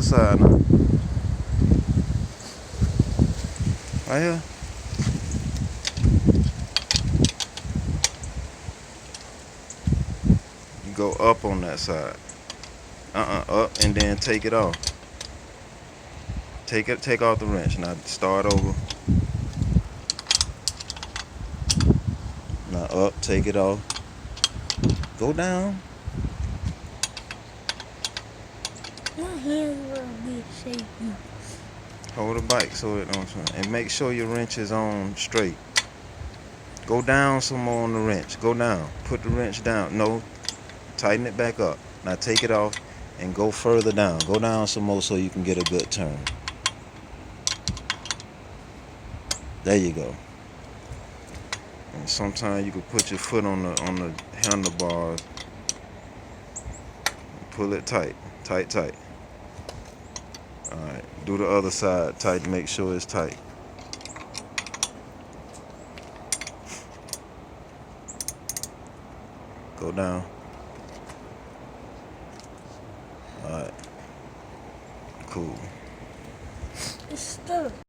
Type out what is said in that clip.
side now. Right here. You go up on that side. Up and then take it off. Take off the wrench. Now start over. Now up, take it off. Go down. My hands will be shaky. Hold the bike so it don't turn. And make sure your wrench is on straight. Go down some more on the wrench. Go down. Put the wrench down. No. Tighten it back up. Now take it off and go further down. Go down some more so you can get a good turn. There you go. And sometimes you can put your foot on the handlebars. Pull it tight. Tight. Alright. Do the other side tight. Make sure it's tight. Go down. Alright. Cool. It's stuck.